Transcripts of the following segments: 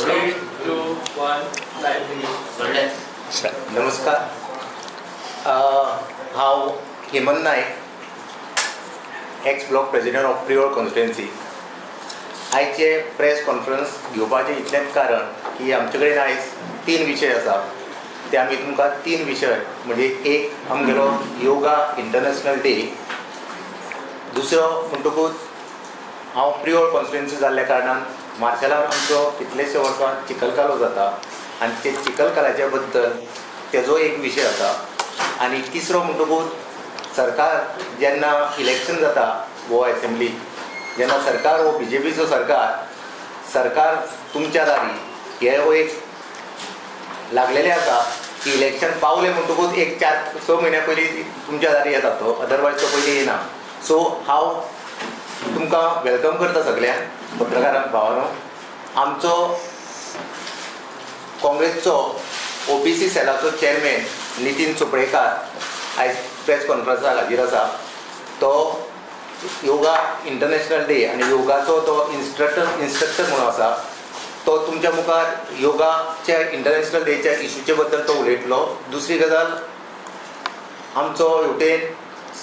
3, 2, 1, नमस्कार. हांव Hemant Naik, ex block president of Priol constituency. आयचे प्रेस कॉन्फरन्स घेवपाचें इतलेंच कारण की आमचे कडेन आयज 3 विशय आसा. ते आमी तुमकां 3 विशय म्हणजे एक आमगेलो योगा इंटरनॅशनल डे, दुसरो म्हणटकूच हांव प्रिओळ कॉन्स्टिट्युएन्सी जाल्ल्या कारणान मार्शेलान आमचो कितलेशे वर्सां चिखलकालो जाता आनी ते चिखलकाल्याच्या बद्दल तेजो एक विशय आसा. आनी तिसरो म्हणटकूच सरकार जेन्ना इलेक्शन जाता गोवा असेंब्ली, जेन्ना सरकार हो BJPचो सरकार तुमच्या दारी हे एक लागलेले आसा की इलेक्शन पावले म्हणटकूच एक 4-6 म्हयन्या पयलीं तुमच्या दारी येता तो, अदरवायज तो पयलीं येना. सो हांव तुमकां वेलकम करता सगळ्यांक पत्रकारांक भावानो. आमचो काँग्रेसचो OBC सेलाचो चेअरमॅन नितीन चोपडेकार आयज प्रेस कॉन्फरन्साक हाजीर आसा. तो योगा इंटरनॅशनल डे आनी योगाचो तो इन्स्ट्रक्टर म्हणून आसा. तो तुमच्या मुखार योगाच्या इंटरनॅशनल डेच्या इशूचे बद्दल तो उलयतलो. दुसरी गजाल, आमचो हेवटेन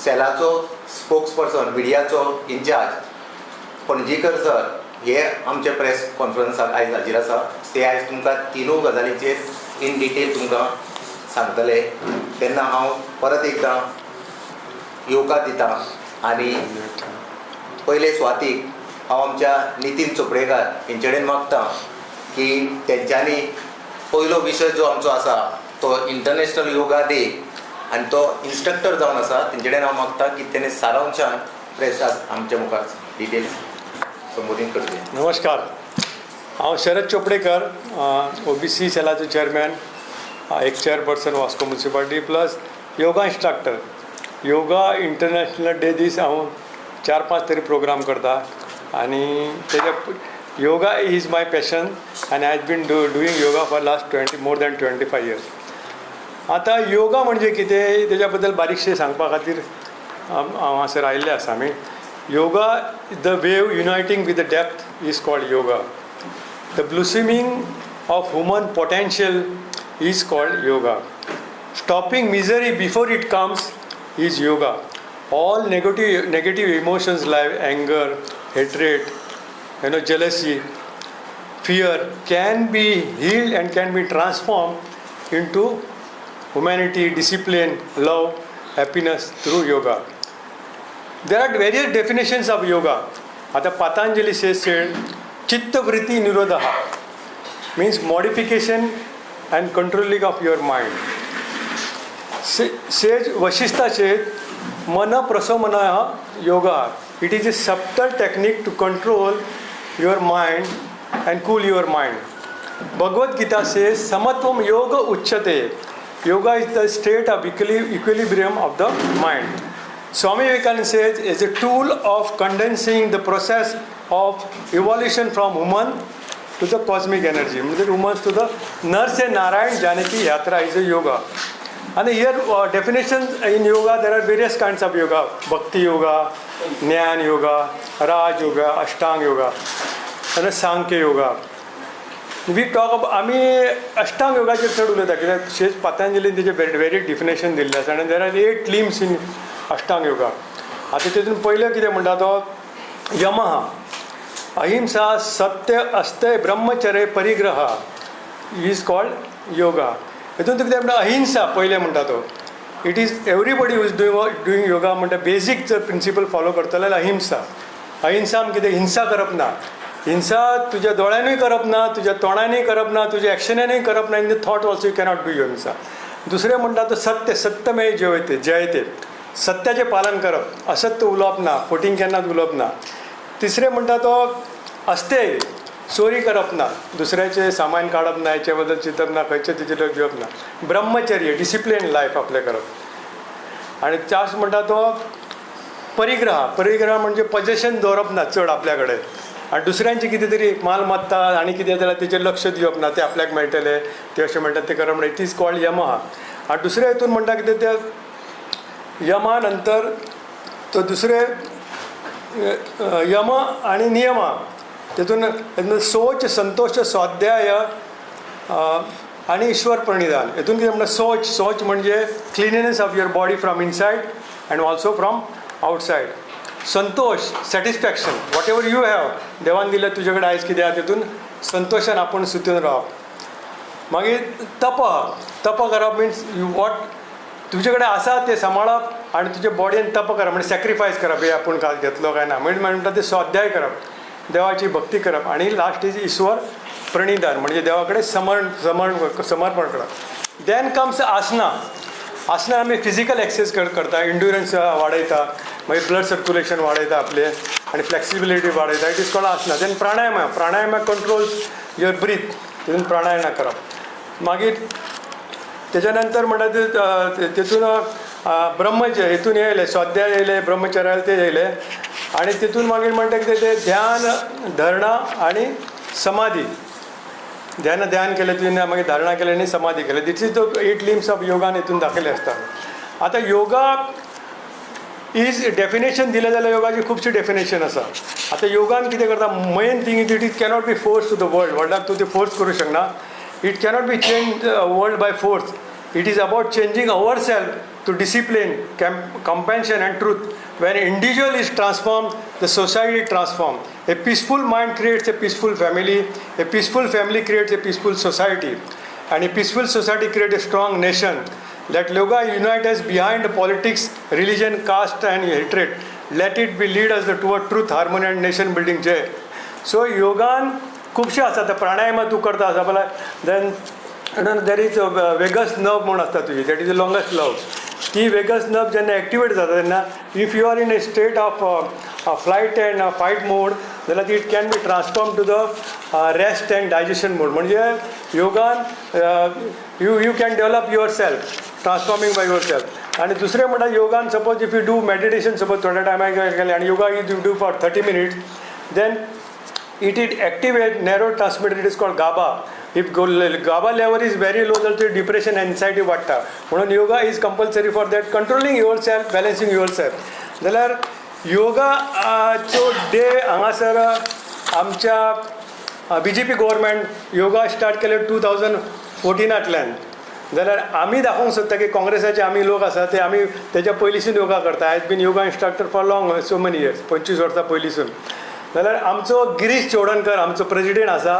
सेलाचो स्पोक्स पर्सन मिडियाचो इंचार्ज पणजीकर सर हे आमचे प्रेस कॉन्फरन्साक आयज हाजीर आसा. ते आयज तुमकां 3 गजालींचेर इन डिटेल तुमकां सांगतले. तेन्ना हांव परत एकदां योगा दिता आनी पयले सुवातीक हांव आमच्या नितीन चोपडेकार हेंचे कडेन मागतां की तेंच्यांनी पयलो विशय जो आमचो आसा तो इंटरनॅशनल योगा डे आनी तो इन्स्ट्रक्टर जावन आसा. तेंचे कडेन हांव मागतां की तेणे सारांशान प्रेसाक आमच्या मुखार डिटेल्स संबोधीत करचे. नमस्कार. हांव शरद चोपडेकर, OBC सेलाचो चेअरमॅन, एक chairperson Vasco municipality plus yoga instructor. Yoga international day दीस हांव 4-5 तरी प्रोग्राम करता आनी तेज्या योगा इज माय पॅशन आनी I has been doing yoga for last more than 25 years. आतां योगा म्हणजे कितें तेज्या बद्दल बारीकशें सांगपा खातीर हांव हांगासर आयिल्ले आसा आमी. Yoga, the wave uniting with the depth is called yoga. The blossoming of human potential is called yoga. Stopping misery before it comes is yoga. All negative emotions like anger, hatred, jealousy, fear can be healed and can be transformed into humanity, discipline, love, happiness through yoga. There are various definitions of yoga. Ata Patanjali says Chitta-vritti nirodha means modification and controlling of your mind. Sage Vashishta says Mana Prasomana yoga. It is a subtle technique to control your mind and cool your mind. Bhagavad Gita says Samatvam yoga uchyate. Yoga is the state of equilibrium of the mind. Swami Vivekananda says it's a tool of condensing the process of evolution from human to the cosmic energy. Means humans to the Nars and Narayan Janaki Yatra is a yoga. And here definitions in yoga, there are various kinds of yoga. Bhakti yoga, Jnana yoga, Raj yoga, Ashtanga yoga, and Sankhya yoga. We talk about, आम्ही अष्टांग योगाचेर चड उलयता कित्याक शेज पतंजलीन तेजे very definition दिल्लें आसा आनी there are 8 limbs in अष्टांग योगा. आतां तेतून पयलें कितें म्हणटा तो यमः, अहिंसा, सत्य, अस्तेय, ब्रह्मचर्य, परिग्रह इज कॉल्ड योगा. हेतून कितें म्हणटा अहिंसा पयलें म्हणटा तो. It is everybody who is doing yoga म्हणटा बेजीक जर प्रिंसिपल फॉलो करतले जाल्यार अहिंसा. अहिंसा कितें हिंसा करप ना. हिंसा तुज्या दोळ्यांनीय करप ना, तुज्या तोंडांनीय करप ना, तुज्या एक्शनांनीय करप ना. In the thought also you cannot do हिंसा. दुसरें म्हणटा तो सत्य, सत्यमेव जयते. सत्याचें पालन करप, असत्य उलोवप ना, फोटींग केन्नाच उलोवप ना. तिसरें म्हणटा तो अस्तेय, चोरी करप ना, दुसऱ्याचें सामान काडप ना, हेचे बद्दल चिंतप ना, खंयचें तेजेर घेवप ना. ब्रह्मचर्य, डिसिप्लीन लायफ आपलें करप. आनी चार्ज म्हणटा तो परिग्रह म्हणजे पजेशन दवरप ना चड आपल्या कडेन. आनी दुसऱ्यांची कितें तरी मालमत्ता आनी कितें जाल्यार तेचेर लक्ष दिवप ना, ते आपल्याक मेळटले ते अशें म्हणटात ते करप ना. इट इज कॉल्ड यमः. आनी दुसऱ्या हितून म्हणटा कितें ते यमा नंतर तो दुसरे यम आणि नियम तेतून सोच संतोष स्वाध्याय आणि ईश्वर प्रणिधान हेतून कितें म्हणटा सोच म्हणजे cleanliness of your body from inside and also from outside. Santosh satisfaction what ever you have देवान दिलें तुजे कडेन आयज कितें आहा तितून संतोशान आपूण सुतून रावप. मागीर तप करप मिन्स यू वॉट तुजे कडेन आसा तें सांबाळप आनी तुजे बॉडयेन तप करप म्हणजे सॅक्रिफायस करप हे आपूण काल घेतलो काय ना म्हणटा ते स्वाध्याय करप देवाची भक्ती करप आनी लास्ट इज ईश्वर प्रणिधान म्हणजे देवा कडेन समर्पण करप. देन कम्स आसना आमी फिजिकल एक्सरसाइज करता इंड्युरन्स वाडयता मागीर ब्लड सर्क्युलेशन वाडयता आपले आनी फ्लेक्सिबिलिटी वाडयता it is called asana. Then pranayama controls your breath तितून प्राणायमा करप. मागीर तेच्या नंतर म्हणटा तितून ब्रह्मचर्य हितून येयले स्वाध्याय येयले ब्रह्मचर्य ते येयले आनी तितून मागीर म्हणटा कितें ते ध्यान धरणा आनी समाधी. ध्यान केलें तुवें मागीर धारणा केलें आनी समाधी केलें. दिस is the 8 limbs of yoga हितून दाखयले आसता. आतां योगा इज डेफिनेशन दिलें जाल्यार योगाची खुबशी डेफिनेशन आसा. आतां योगान कितें करता main thing is it cannot be force to the वर्ल्डाक तूं ते फोर्स करूं शकना. It cannot be change world by force. It is about changing our self to discipline, compassion and truth. When an individual is transformed, the society is transformed. A peaceful mind creates a peaceful family. A peaceful family creates a peaceful society. And a peaceful society creates a strong nation. Let yoga unite us behind politics, religion, caste and hatred. Let it be lead us toward truth, harmony and nation building. Jay. So yogan खूबशे आसा. ते प्राणायाम तूं करता आसा पळय. Then there is vagus nerve म्हूण आसता तुजी that is the longest nerve. ती वेगस नर्व जेन्ना एक्टिवेट जाता तेन्ना if you are in a state of flight and fight mode जाल्यार it can be transform to the rest and digestion mode. म्हणजे योगान you can develop your self transforming by your self. आनी दुसरें म्हणटा योगान suppose if you do meditation suppose थोड्या टायमार केलें आनी yoga you do for 30 minutes then it activate neurotransmitter. It is called GABA. If GABA level is very low, then depression and anxiety वाडटा. म्हणून yoga is compulsory for that, controlling yourself, balancing yourself. जाल्यार योगाचो day हांगासर आमच्या BJP government yoga start केले 2014 जाल्यार आमी दाखोवंक सोदता की काँग्रेसाचे आमी लोक आसा ते आमी तेच्या पयलींसून योगा करता. I has been yoga instructor for long so many years 25 वर्सां पयलींसून. जाल्यार आमचो गिरीश चोडणकर आमचो प्रेजिडेंट आसा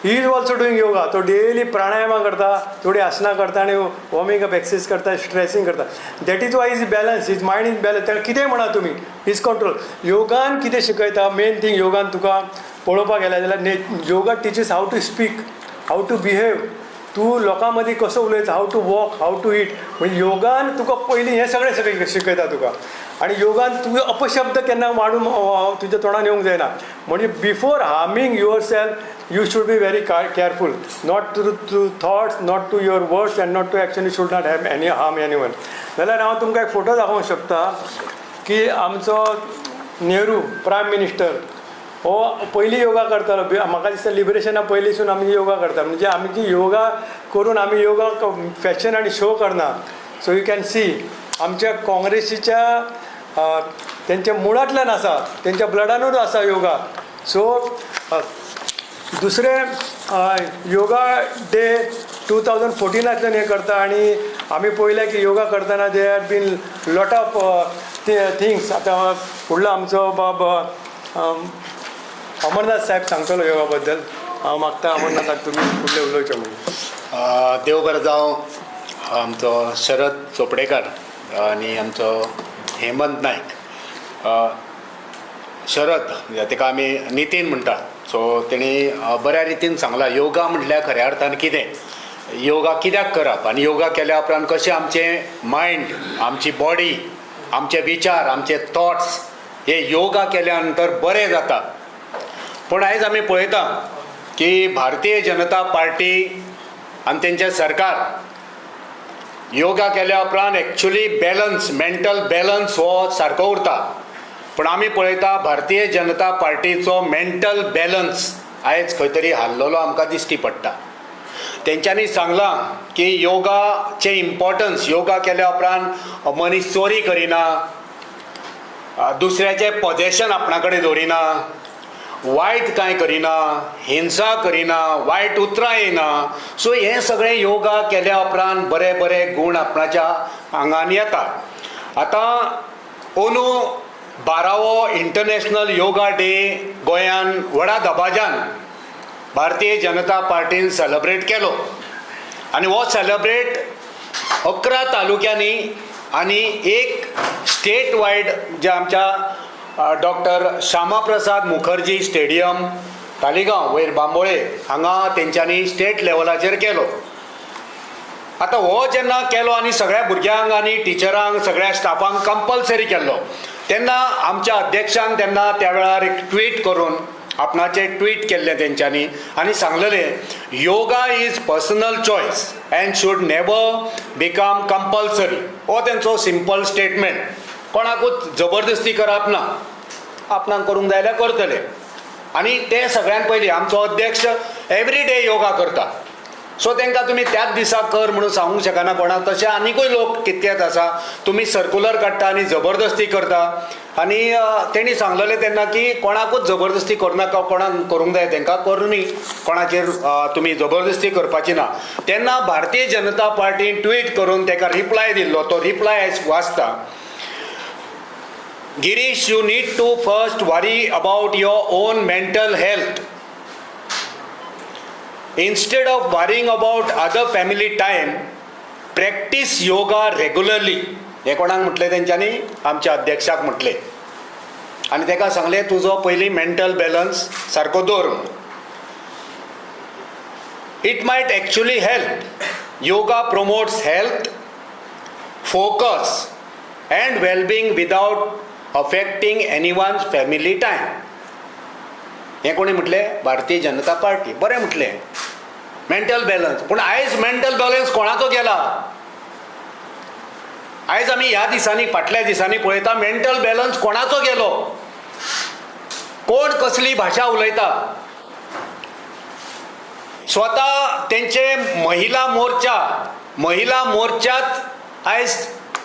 he is also doing yoga. तो डेली प्राणायामा करता थोडी आसना करता आनी वॉर्मिंग अप एक्सरसाइज करता स्ट्रेचिंग करता. That is why is balance his mind is balance. ताका कितें म्हणा तुमी इज कंट्रोल. योगान कितें शिकयता मेन थिंग योगान तुका पळोवपाक गेल्या जाल्यार yoga teaches how to speak how to behave. तूं लोकां मदीं कसो उलयता how to walk how to eat. म्हणजे योगान तुका पयलीं हें सगळें शिकयता तुका. आनी योगान तुवें अपशब्द केन्ना वाडून तुज्या तोंडान येवंक जायना. म्हणजे before harming your self you should be very careful not to thoughts not to your words and not to action. You should not have any harm any one. जाल्यार हांव तुमकां एक फोटो दाखोवंक शकता की आमचो नेहरू प्रायम मिनिस्टर हो पयलीं योगा करतालो. म्हाका दिसता लिबरेशना पयलींसून आमी योगा करता. म्हणजे आमची योगा करून आमी योगा फॅशन आनी शो करना. सो यू कॅन सी आमच्या काँग्रेसीच्या त्यांच्या मुळांतल्यान आसा त्यांच्या ब्लडानूच आसा योगा. सो दुसरें योगा डे 2014 हें करता आनी आमी पळयलें की योगा करतना they had been lot of things. आतां फुडलो आमचो बाब अमरनाथ साहेब सांगतलो योगा बद्दल. हांव मागता अमरनाथाक तुमी फुडलें उलोवचें म्हणून. देव बरें जावं आमचो शरद चोपडेकार आनी आमचो हेमंत नायक. शरद ताका आमी नितीन म्हणटा. सो तेणी बऱ्या रितीन सांगलां योगा म्हटल्यार खऱ्या अर्थान कितें योगा कित्याक करप आनी योगा केल्या उपरांत कशें आमचें मायंड आमची बॉडी आमचे विचार आमचे थॉट्स हे योगा केल्या नंतर बरें जाता. पूण आयज आमी पळयता की भारतीय जनता पार्टी आनी तेंचें सरकार योगा केल्या उपरांत एक्चुली बॅलन्स मेंटल बॅलन्स हो सारको उरता. पूण आमी पळयता भारतीय जनता पार्टीचो मेंटल बॅलन्स आयज खंय तरी हाल्लेलो आमकां दिश्टी पडटा. तेंच्यांनी सांगलां की योगाचें इम्पॉर्टन्स योगा केल्या उपरांत मनीस चोरी करिना दुसऱ्याचें पॉजेशन आपणा कडेन दवरिना वायट कांय करिना, हिंसा करिना, वायट उतरां येना. सो हे सगळें योगा केल्या उपरांत बरे बरे गूण आपणाच्या आंगान येता. आतां अंदू 12वो इंटरनॅशनल योगा डे गोंयान व्हडा दबाज्यान भारतीय जनता पार्टीन सेलेब्रेट केलो. आनी हो सेलेब्रेट 11 तालुक्यांनी आनी एक स्टेट वायड जे आमच्या डॉक्टर श्यामा प्रसाद मुखर्जी स्टेडियम तालिगांव वयर बांबोळे हांगा तेंच्यांनी स्टेट लेवलाचेर केलो. आतां हो जेन्ना केलो आनी सगळ्या भुरग्यांक आनी टिचरांक सगळ्या स्टाफांक कंपल्सरी केल्लो तेन्ना आमच्या अध्यक्षांक तेन्ना त्या वेळार एक ट्वीट करून आपणाचे ट्वीट केल्ले तेंच्यांनी आनी सांगलेलें yoga is personal choice and should never become compulsory. हो तेंचो सिंपल स्टेटमेंट. कोणाकूच जबरदस्ती करप ना, आपणाक करूंक जाय जाल्यार करतले. आनी ते सगळ्यान पयलीं आमचो अध्यक्ष एवरी डे योगा करता. सो तांकां तुमी त्याच दिसा कर म्हणून सांगूंक शकना कोणाक. तशें आनिकूय लोक कितकेच आसा तुमी सर्कुलर काडटा आनी जबरदस्ती करता. आनी तेणी सांगलेलें तेन्ना की कोणाकूच जबरदस्ती करनाका, कोणाक करूंक जाय तांकां करुनी, कोणाचेर तुमी जबरदस्ती करपाची ना. तेन्ना भारतीय जनता पार्टीन ट्वीट करून ताका रिप्लाय दिल्लो. तो रिप्लाय वाचता. Girish, you need to first worry about your own mental health. Instead of worrying about other family time, practice yoga regularly. हे कोणाक म्हटले तेंच्यांनी? आमच्या अध्यक्षाक म्हटले. आनी ताका सांगले तुजो पयलीं मेंटल बॅलन्स सारको दवर. It might actually help. Yoga promotes health, focus and well-being without affecting anyone's family time. हे कोणी म्हटले? भारतीय जनता पार्टी. बरें म्हटले मेंटल बॅलन्स. पूण आयज मेंटल बॅलन्स कोणाचो गेला? आयज आमी ह्या दिसांनी फाटल्या दिसांनी पळयता मेंटल बॅलन्स कोणाचो गेलो? कोण कसली भाशा उलयता? स्वता तेंचे महिला मोर्चात आयज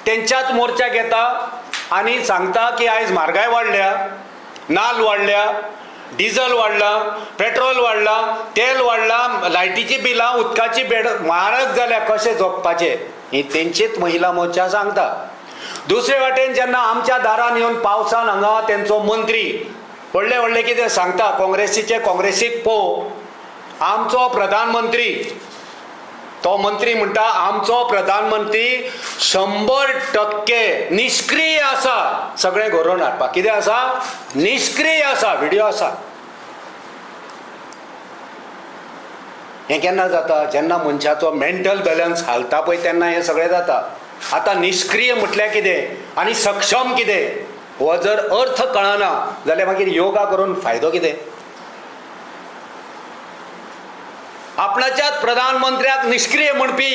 तेंच्याच मोर्चा घेता आनी सांगता की आयज म्हारगाय वाडल्या, नाल्ल वाडल्या, डिझल वाडला, पेट्रोल वाडला, तेल वाडला, लायटीची बिलां, उदकाची बेड म्हारग जाल्या, कशें जगपाचें ही तेंचीच महिला मोर्चा सांगता. दुसरे वाटेन जेन्ना आमच्या दारान येवन पावसान हांगा तेंचो मंत्री व्हडले व्हडले कितें सांगता, काँग्रेसीक पळोव आमचो प्रधानमंत्री, तो मंत्री म्हणटा आमचो प्रधानमंत्री 100% निष्क्रिय आसा सगळें घरोवन हाडपाक. कितें आसा? निष्क्रिय आसा. व्हिडिओ आसा. हें केन्ना जाता? जेन्ना मनशाचो मेंटल बॅलन्स हालता पळय तेन्ना हें सगळें जाता. आतां निष्क्रिय म्हटल्यार कितें आनी सक्षम कितें हो जर अर्थ कळना जाल्यार मागीर योगा करून फायदो कितें? आपणाच्याच प्रधानमंत्र्याक निष्क्रिय म्हणपी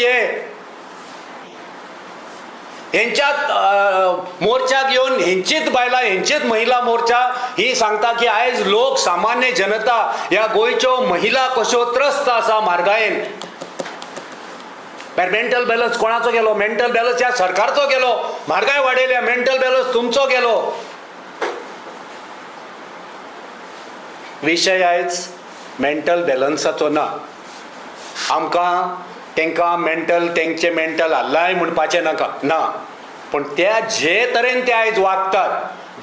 हेंच्यात मोर्चाक येवन हेंचीच बायलां, हेंचीच महिला मोर्चा ही सांगता की आयज लोक सामान्य जनता ह्या गोंयच्यो महिला कश्यो त्रस्त आसा म्हारगायेन. मेंटल बॅलन्स कोणाचो गेलो? मेंटल बॅलन्स ह्या सरकारचो गेलो. म्हारगाय वाडयल्या, मेंटल बॅलन्स तुमचो गेलो. विशय आयज मेंटल बॅलन्साचो ना. आमकां तेंचे मेंटल हल्लाय म्हणपाचें ना. पूण त्या जे तरेन ते आयज वागतात,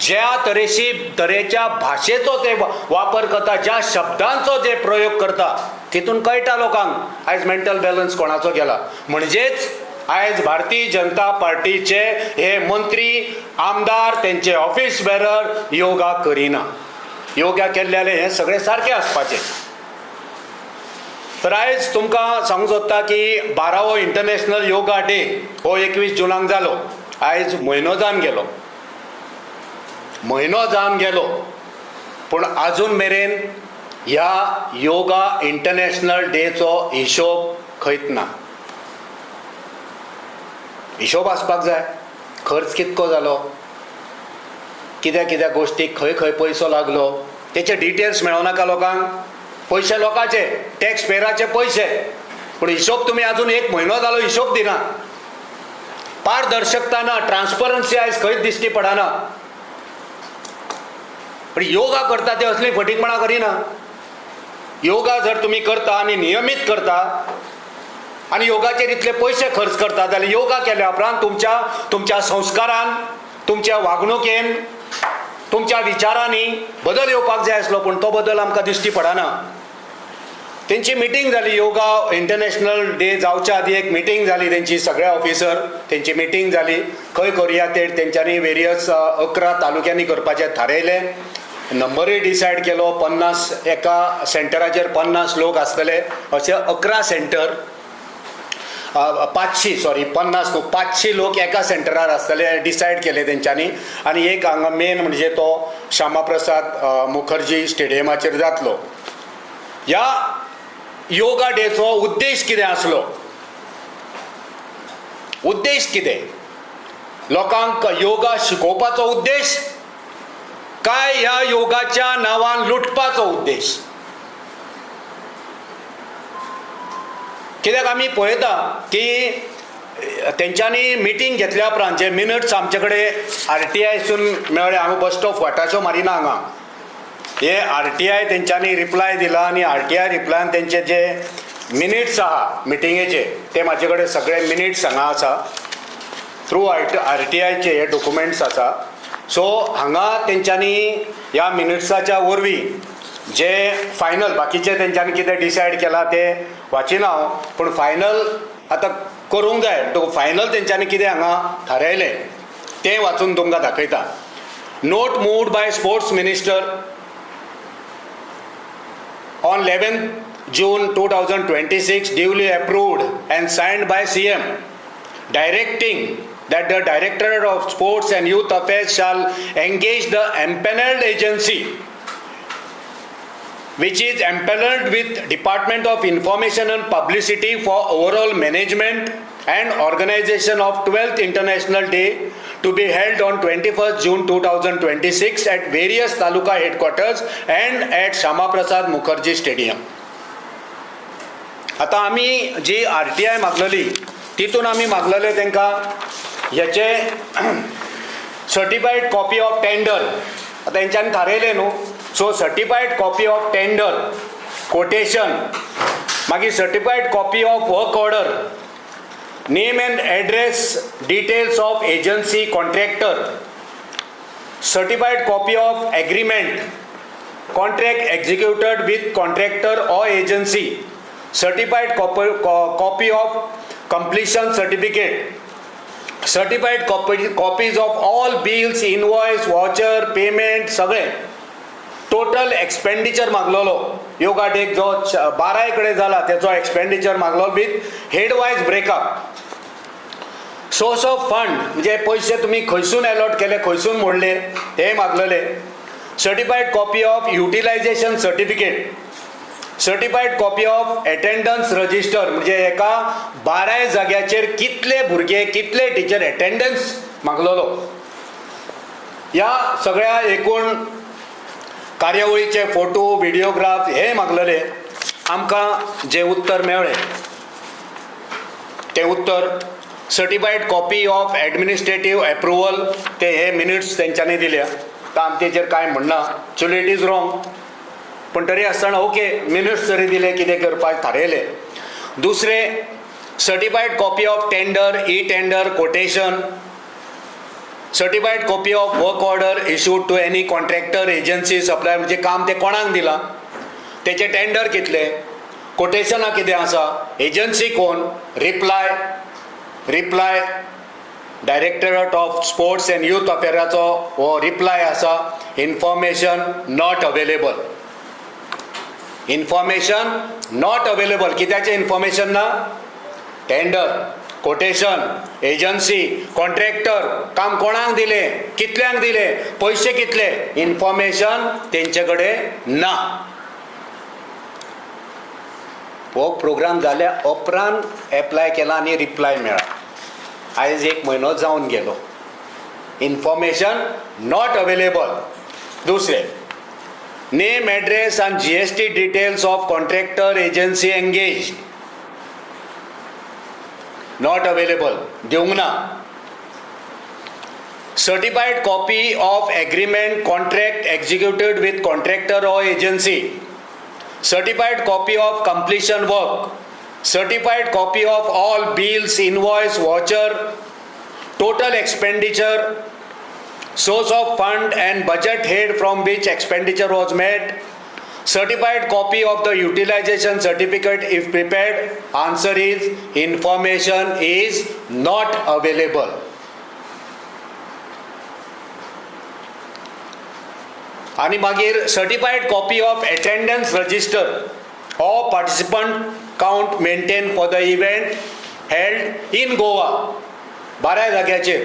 ज्या तरेच्या भाशेचो ते वापर करता, ज्या शब्दांचो जे प्रयोग करता, तितून कळटा लोकांक आयज मेंटल बॅलन्स कोणाचो गेला. म्हणजेच आयज भारतीय जनता पार्टीचे हे मंत्री, आमदार, तेंचे ऑफिस बेरर योगा करिना. योगा केल्ल्याले हे सगळें सारकें आसपाचें. तर आयज तुमकां सांगूंक सोदता की 12वो इंटरनॅशनल योगा डे हो 21 जुनाक जालो. आयज म्हयनो जावन गेलो. पूण आजून मेरेन ह्या योगा इंटरनॅशनल डेचो हिशोब खंयच ना. हिशोब आसपाक जाय. खर्च कितको जालो, कित्या गोश्टीक खंय पयसो लागलो, तेचे डिटेल्स मेळोनाका लोकांक. पयशे लोकांचे, टॅक्स पेयराचे पयशे, पूण हिशोब तुमी आजून 1 म्हयनो जालो हिशोब दिना. पारदर्शकता ना, ट्रान्सपरन्सी आयज खंयच दिश्टी पडना. पण योगा करता ते असली फटीकपणा करिना. योगा जर तुम्ही करता आनी नियमीत करता आनी योगाचेर इतले पयशे खर्च करता जाल्यार योगा केल्या उपरांत तुमच्या संस्कारान, तुमच्या वागणुकेन, तुमच्या विचारांनी बदल येवपाक जाय आसलो, पूण तो बदल आमकां दिश्टी पडना. तेंची मिटींग जाली, योगा इंटरनॅशनल डे जावच्या आदी एक मिटींग जाली तेंची, सगळे ऑफिसर तेंची मिटींग जाली, खंय करुया तें तेंच्यांनी वेरियस 11 तालुक्यांनी करपाचें थारायलें. नंबरूय डिसायड केलो, 50 एका सेंटराचेर 50 लोक आसतले, अशे 11 सेंटर, 500 लोक एका सेंटरार आसतले डिसायड केले तेंच्यांनी. आनी एक हांगा मेन म्हणजे तो श्यामाप्रसाद मुखर्जी स्टेडियमाचेर जातलो. ह्या योगा डेचो उद्देश कितें आसलो? उद्देश कितें? लोकांक योगा शिकोवपाचो उद्देश काय ह्या योगाच्या नांवान लुटपाचो उद्देश? कित्याक आमी पळयता की तेंच्यांनी मिटींग घेतल्या उपरांत जे मिनट्स आमचे कडेन RTIसून मेळ्ळे, हांगा बस स्टॉप वाटाच्यो मारिना हांगा, हे RTI तेंच्यांनी रिप्लाय दिला आनी RTI रिप्लायान तेंचे जे मिनिट्स आहा मिटिंगेचे ते म्हाजे कडेन सगळे मिनिट्स हांगा आसा. थ्रू RTIचे हे डॉक्युमेंट्स आसा. सो हांगा तेंच्यांनी ह्या मिनिट्साच्या वरवीं जे फायनल बाकीचे तेंच्यांनी कितें डिसायड केला ते वाचिना हांव, पूण फायनल आतां करूंक जाय. तो फायनल तेंच्यांनी कितें हांगा थारायलें तें वाचून तुमकां दाखयता. Note moved by sports minister on 11th June 2026 duly approved and signed by CM directing that the Directorate of Sports and Youth Affairs shall engage the empaneled agency which is empaneled with Department of Information and Publicity for overall management and organization of 12th International Day to be held on 21st June 2026 at various taluka headquarters and at Shama Prasad Mukherjee Stadium. आता आमी जी RTI मागलेली तितून आमी मागलेले तेंकां ह्याचे certified copy of tender. आता तेंच्यांनी थारयलें न्हू, so certified copy of tender, quotation, मागीर certified copy of work order, name and address details of agency contractor, certified copy of agreement, contract executed with contractor or agency, certified copy of completion certificate, certified copies of all bills, invoice, voucher, payment, सगळे total expenditure मागलेलो. Yoga डेक जो 12 कडे जाला त्याचो expenditure मागलो with head wise breakup. Source of fund म्हणजे पयशे तुम्ही खंयसून अलॉट केले, खंयसून मोडले ते मागलेले. Certified copy of utilisation certificate, certified copy of attendance register, म्हणजे एका 12 जाग्याचेर कितले भुरगे कितले टिचर अटेंडन्स मागलेलो. ह्या सगळ्या एकूण कार्यावळीचे फोटो व्हिडिओग्राफ हे मागलेले. आमकां जे उत्तर मेळ्ळें ते उत्तर certified copy of administrative approval, ते हे मिनिट्स तेंच्यांनी दिल्या. तर आमी तेचेर कांय म्हणना, एक्चुअली इट इज रॉंग, पण तरी आसतना ओके मिनिट्स जरी दिले कितें करपाक थारयलें. दुसरे certified copy of tender, e tender, quotation, certified copy of work order issued to any contractor, agency, supplier, म्हणजे काम ते कोणाक दिलां, तेचे टेंडर कितले, कोटेशनां कितें आसा, एजन्सी कोण, reply directorate of sports and youth अफेराचो हो रिप्लाय आसा. Information not available, information not available. कित्याचें इन्फॉर्मेशन ना? टेंडर, कोटेशन, एजन्सी, कॉन्ट्रॅक्टर, काम कोणाक दिले, कितल्यांक दिले, पयशे कितले, इन्फॉर्मेशन तेंचे कडेन ना. हो प्रोग्राम जाल्या उपरांत एप्लाय केला आनी रिप्लाय मेळ्ळा. आयज 1 म्हयनो जावन गेलो. Information not available. दुसरे नेम, एड्रेस आनी GST details of contractor, agency engage, not available, दिवंक ना. certified copy of agreement contract executed with contractor or agency, certified copy of completion work, certified copy of all bills, invoice, voucher, total expenditure, source of fund and budget head from which expenditure was made, certified copy of the utilization certificate if prepared. Answer is information is not available. आणि मागीर certified copy of attendance register or participant count maintained for the event held in Goa. 12 जाग्याचेर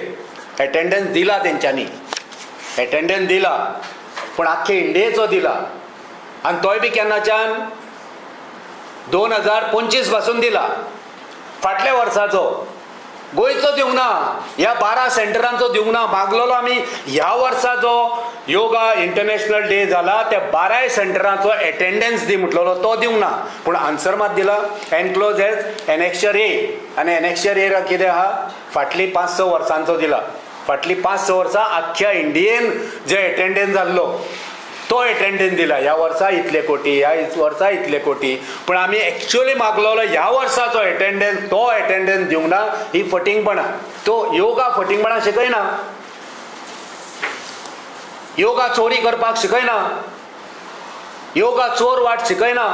attendance दिला तेंच्यांनी, attendance दिला, पण आख्खे इंडियेचो दिला आनी तोय बी केन्नाच्यान 2025 पासून दिला. फाटल्या वर्साचो गोंयचो दिवंक ना, ह्या 12 सेंटरांचो दिवंक ना. मागलोलो आमी ह्या वर्साचो योगा इंटरनॅशनल डे जाला त्या 12 सेंटरांचो अटेंडन्स दी म्हटलेलो, तो दिवंक ना. पूण आन्सर मात दिला एनक्लोज एज एनेक्शर ए. आनी एनेक्शर ए कितें आहा, फाटली 5-6 वर्सांचो दिला. फाटली 5-6 वर्सां आख्ख्या इंडियेन जे अटेंडन्स जाल्लो तो अटेंडन्स दिला. ह्या वर्सा इतले कोटी, ह्या वर्सा इतले कोटी. पण आमी एक्चुअली मागलोलो ह्या वर्साचो अटेंडन्स, तो अटेंडन्स दिवंक ना. ही फटिंगपणां. तो योगा फटिंगपणां शिकयना, योगा चोरी करपाक शिकयना, योगा चोर वाट शिकयना.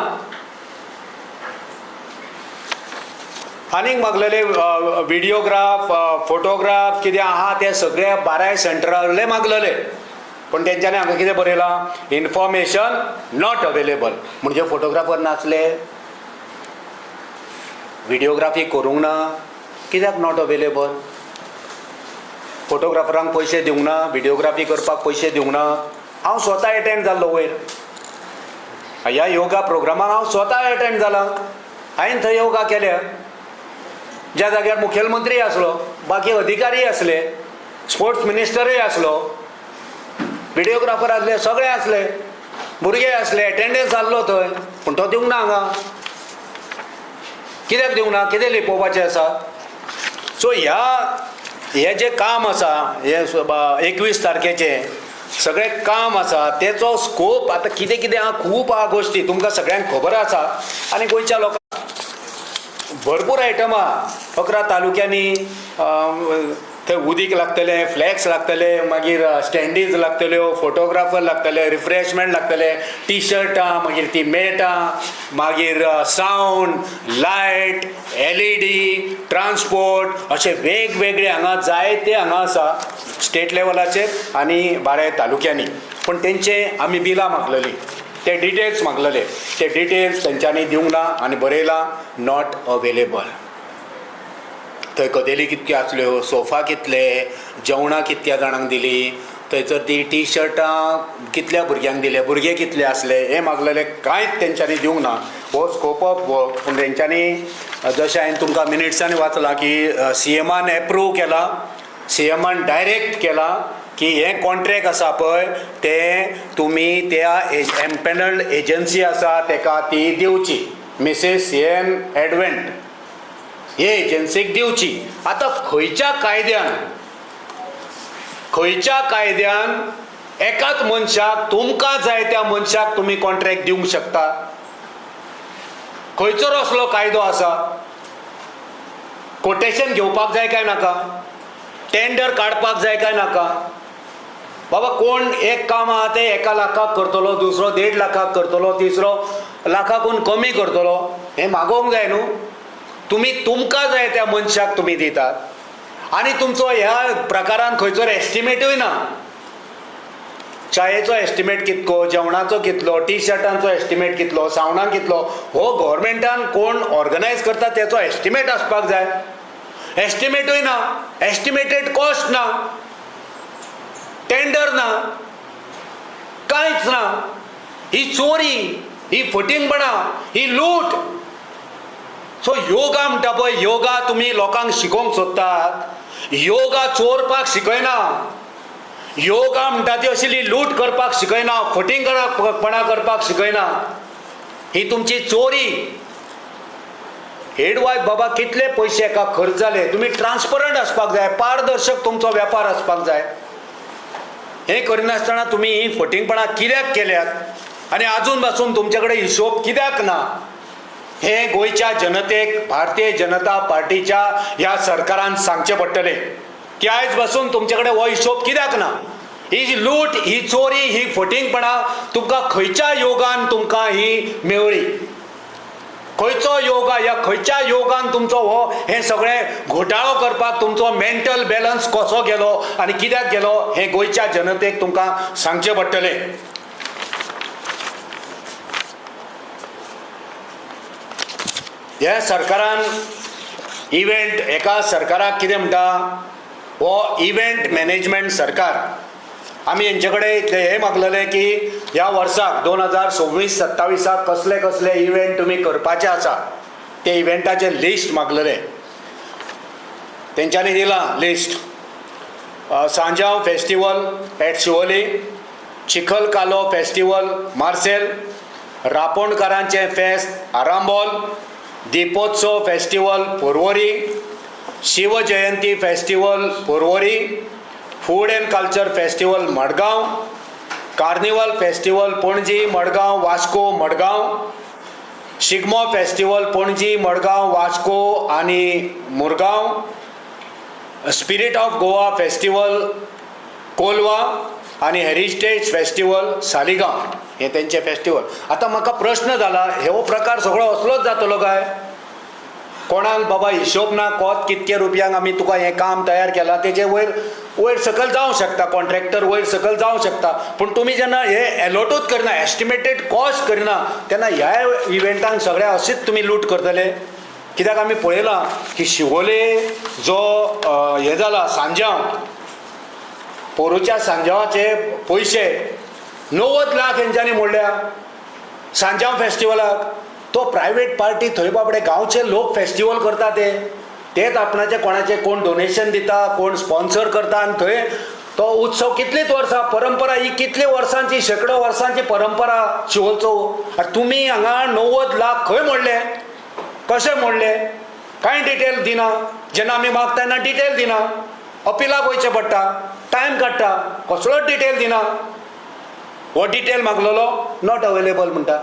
आनीक मागलेले व्हिडिओग्राफ, फोटोग्राफ कितें आहा ते सगळे 12 सेंटरांतले मागलेले. पण तेंच्यांनी हांगा कितें बरयलां, इन्फॉर्मेशन नॉट अवेलेबल. म्हणजे फोटोग्राफर नासले, व्हिडिओग्राफी करूंक ना. कित्याक नॉट अवेलेबल? फोटोग्राफरांक पयशे दिवंक ना, व्हिडिओग्राफी करपाक पयशे दिवंक ना. हांव स्वता अटेंड जाल्लो वयर ह्या योगा प्रोग्रामाक, हांव स्वता अटेंड जाला. हांवें थंय योगा केल्या. ज्या जाग्यार मुखेलमंत्री आसलो, बाकी अधिकारी आसले, स्पोर्ट्स मिनिस्टरूय आसलो, व्हिडिओग्राफर आसले, सगळे आसले, भुरगे आसले, अटेंडन्स जाल्लो थंय. पूण तो दिवंक ना हांगा. कित्याक दिवंक ना? कितें लिपोवपाचें आसा? सो हे जे काम आसा, हे 21 तारखेचें सगळें काम आसा, तेचो स्कोप आतां कितें कितें आहा, खूब आहा गोश्टी, तुमकां सगळ्यांक खबर आसा. आनी गोंयच्या लोकांक भरपूर आयटम आहा. 11 तालुक्यांनी थंय उदीक लागतलें, फ्लॅक्स लागतले, मागीर स्टँडीज लागतल्यो, फोटोग्राफर लागतले, रिफ्रेशमेंट लागतले, टी शर्टां, मागीर ती मॅटां, मागीर सावंड, लायट, LED, ट्रान्सपोर्ट, अशे वेगवेगळे हांगा जायते हांगा आसा स्टेट लेवलाचेर आनी 12 तालुक्यांनी. पण तेंचे आमी बिलां मागलेलीं, ते डिटेल्स मागलेले, ते डिटेल्स तेंच्यांनी दिवंक ना. आनी बरयलां नॉट अवेलेबल. थंय कदेली कितक्यो आसल्यो, सोफा कितले, जेवणां कितक्या जाणांक दिली, थंयसर ती टी शर्टां कितल्या भुरग्यांक दिले, भुरगे कितले आसले, हे मागलेले कांयच तेंच्यांनी दिवंक ना. हो स्कोप ऑफ वर्क. पूण तेंच्यांनी जशें हांवें तुमकां मिनिट्सांनी वाचलां की CMान एप्रूव केला, CMान डायरेक्ट केला की हें कॉन्ट्रॅक्ट आसा पळय तें तुमी त्या एम्पॅनल्ड एजन्सी आसा तेका ती दिवची, मिसेस CN एडवेंट हे एजन्सीक दिवची. आतां खंयच्या कायद्यान एकाच मनशाक, तुमकां जाय त्या मनशाक तुमी कॉन्ट्रॅक्ट दिवंक शकता? खंयचो असलो कायदो आसा? कोटेशन घेवपाक जाय काय नाका? टेंडर काडपाक जाय काय नाका? बाबा कोण एक काम आहा ते 1 लाखाक करतलो, दुसरो 1.5 लाखाक करतलो, तिसरो लाखाकून कमी करतलो, हें मागोवंक जाय न्हू. तुमी तुमकां जाय त्या मनशाक तुमी दितात. आनी तुमचो ह्या प्रकारान खंयचो एस्टिमेटूय ना. चायेचो एस्टिमेट कितको, जेवणाचो कितलो, टी शर्टांचो एस्टिमेट कितलो, सावणांक कितलो, हो गव्हर्मेंटान कोण ऑर्गनायज करता तेचो एस्टिमेट आसपाक जाय. एस्टिमेटूय ना, एस्टिमेटेड कॉस्ट ना, टेंडर ना, कांयच ना. ही चोरी, ही फटिंगपणां, ही लूट. सो योगा म्हणटा पळय, योगा तुमी लोकांक शिकोवंक सोदतात, योगा चोरपाक शिकयना. योगा म्हणटा ती अशिल्ली लूट करपाक शिकयना, फटिंगपणां करपाक शिकयना. ही तुमची चोरी. हेडवायज बाबा कितले पयशे एका खर्च जाले, तुमी ट्रान्सपरंट आसपाक जाय, पारदर्शक तुमचो वेपार आसपाक जाय. हे करिनासतना तुम्ही ही फटिंगपणां कित्याक केल्यात आनी आजून पासून तुमच्याकडे हिशोब कित्याक ना हे गोंयच्या जनतेक भारतीय जनता पार्टीच्या ह्या सरकारान सांगचें पडटलें की आयज पासून तुमच्याकडे हो हिशोब कित्याक ना. ही लूट, ही चोरी, ही फटिंगपणां तुमकां खंयच्या योगान तुमकां ही मेळ्ळी. खंयचो योगा, या खंयच्या योगान तुमचो हो हे सगळें घोटाळो करपाक तुमचो मेंटल बॅलन्स कसो गेलो आनी कित्याक गेलो हे गोंयच्या जनतेक तुमकां सांगचें पडटलें. ह्या सरकारान इव्हेंट, एका सरकाराक कितें म्हणटा हो इव्हेंट मॅनेजमेंट सरकार. आमी हेंचे कडेन इतले हे मागलेले की ह्या वर्साक 2026-27 कसले कसले इव्हेंट तुमी करपाचे आसा ते इव्हेंटाचे लिस्ट मागलेले. तेंच्यांनी दिलां list. Sanjao festival at Siolim, Chikhal Kalo festival Marcel, रापोणकारांचें फेस्त Arambol, Deepotsav festival Porvorim, Shivjayanti festival Porvorim, food and culture festival Margao, carnival festival Panaji Margao Vasco Margao, Shigmo festival Panaji Margao Vasco आनी Mormugao, spirit of Goa festival Colva आनी हेरिटेज फेस्टिवल सालिगांव. हे तेंचे फेस्टिवल. आतां म्हाका प्रश्न जाला, हो प्रकार सगळो असलोच जातलो काय? कोणाक बाबा हिशोब ना कोत कितके रुपयांक आमी तुका हें काम तयार केलां तेजे वयर सकयल जावंक शकता, कॉन्ट्रॅक्टर वयर सकयल जावंक शकता, पूण तुमी जेन्ना हे एलोटूच करना, एस्टिमेटेड कॉस्ट करना, तेन्ना ह्या इव्हेंटांक सगळ्या अशीच तुमी लूट करतले. कित्याक आमी पळयलां की शिवोले जो हे जाला सांजांव, पोरूच्या सांजावाचे पयशे 90 लाख हेंच्यांनी मोडल्या सांजांव फेस्टिवलाक. तो प्रायवेट पार्टी थंय बाबडे गांवचे लोक फेस्टिवल करता तेच आपणाचे कोणाचे कोण डोनेशन दिता, कोण स्पॉन्सर करता आनी थंय तो उत्सव कितलीच वर्सां परंपरा, ही कितली वर्सांची, शेकडो वर्सांची परंपरा शिवोलचो. तुमी हांगा 90 लाख खंय मोडले, कशे मोडले? कांय डिटेल दिना. जेन्ना आमी मागता तेन्ना डिटेल दिना. अपिलाक वयचें पडटा, टायम काडटा, कसलोच डिटेल दिना. हो डिटेल मागलेलो नॉट अवेलेबल म्हणटा.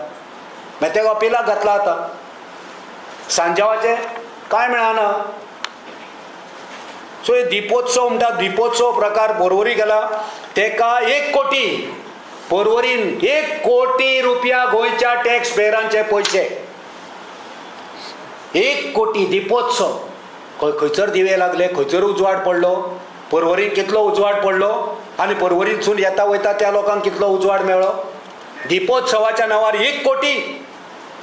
मागीर तेका अपिलाक घातला. आतां सांजावाचे कांय मेळना. सो हे दिपोत्सव म्हणटा, दिपोत्सव प्रकार पर्वरी केला. तेका 1 कोटी पर्वरीन 1 कोटी रुपया गोंयच्या टॅक्स पेयरांचे पयशे. 1 कोटी दिपोत्सव. खंयसर दिवे लागले, खंयसर उजवाड पडलो, पर्वरीन कितलो उजवाड पडलो आनी पर्वरीनसून येता वयता त्या लोकांक कितलो उजवाड मेळ्ळो. दिपोत्सवाच्या नांवार 1 कोटी.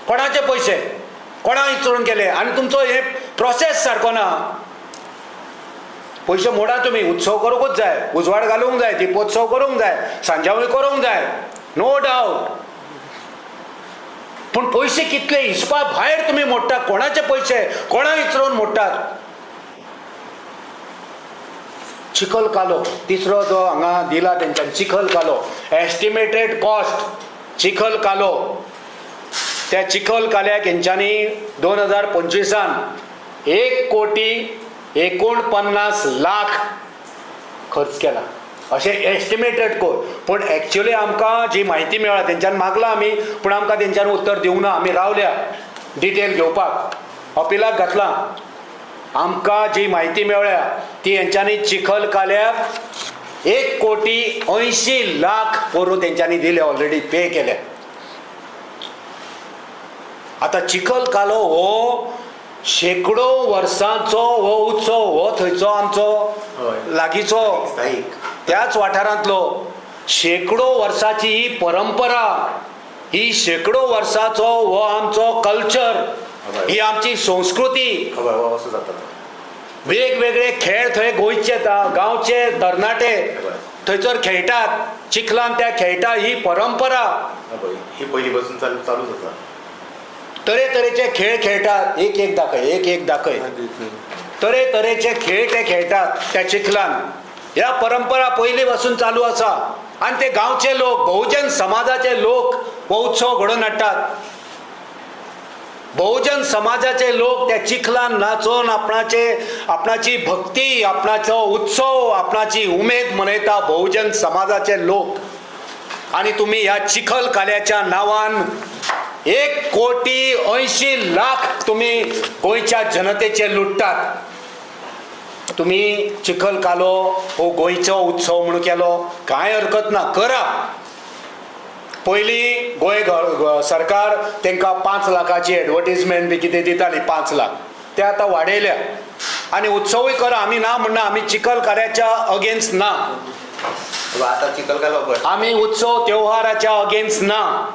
कोणाचे पयशे, कोणाक इचडून केले आनी तुमचो हे प्रोसेस सारको ना. पयशे मोडा तुमी. उत्सव करूंकूच जाय, उजवाड घालूंक जाय, दिपोत्सव करूंक जाय, सांजावळी करूंक जाय, नो डावट. पूण पयशे कितले हिसपा भायर तुमी मोडटात. कोणाचे पयशे कोणाक इचडून मोडटात. चिखल कालो तिसरो जो हांगा दिला तेंच्यानी, चिखल कालो एस्टिमेटेड कॉस्ट चिखल कालो. त्या चिखल काल्याक हेंच्यांनी 2025 1 कोटी 49 लाख खर्च केला अशें एस्टिमेटेड कोर. पूण एक्चुअली आमकां जी म्हायती मेळ्ळा, तेंच्यान मागला आमी, पूण आमकां तेंच्यानी उत्तर दिवंक ना. आमी रावल्या डिटेल घेवपाक, अपिलाक घातला. आमकां जी म्हायती मेळ्ळ्या ती हेंच्यांनी चिखल काल्याक 1 कोटी 80 लाख पोरू तेंच्यांनी दिले, ऑलरेडी पे केले. आतां चिखल कालो हो शेकडो वर्सांचो हो उत्सव, हो थंयचो आमचो लागींचो त्याच वाठारांतलो शेकडो वर्सांची ही परंपरा, ही शेकडो वर्सांचो हो आमचो कल्चर, ही आमची संस्कृती. वेगवेगळे खेळ थंय गोंयचे गांवचे तरणाटे थंयसर खेळटात, चिखलान त्या खेळटा. ही परंपरा ही पहिली पासून चालूच होता. तरेतरेचे खेळ खेळटात. एक दाखय तरेतरेचे खेळ ते खेळटात त्या चिखलान. ह्या परंपरा पयली पासून चालू आसा आनी ते गांवचे लोक, बहुजन समाजाचे लोक हो उत्सव घडोवन हाडटात. बहुजन समाजाचे लोक त्या चिखलान नाचून आपणाची भक्ती, आपणाचो उत्सव, आपणाची उमेद मनयता बहुजन समाजाचे लोक. आणि तुम्ही ह्या चिखल काल्याच्या नावान 1,80,00,000 तुम्ही गोंयच्या जनतेचे लुटतात. तुम्ही चिखल कालो हो गोंयचो उत्सव म्हणून केलो, कांय हरकत ना, करा. पयलीं गोंय सरकार तांकां 5 लाखाची एडवर्टिजमेंट बी कितें दिताली, 5 लाख, ते आतां वाडयल्या. आनी उत्सवूय करा, आमी ना म्हणना, आमी चिखल काल्याच्या अगेन्स्ट ना, आता चिखल कालो पळय, आमी उत्सव त्योहाराच्या अगेन्स्ट ना.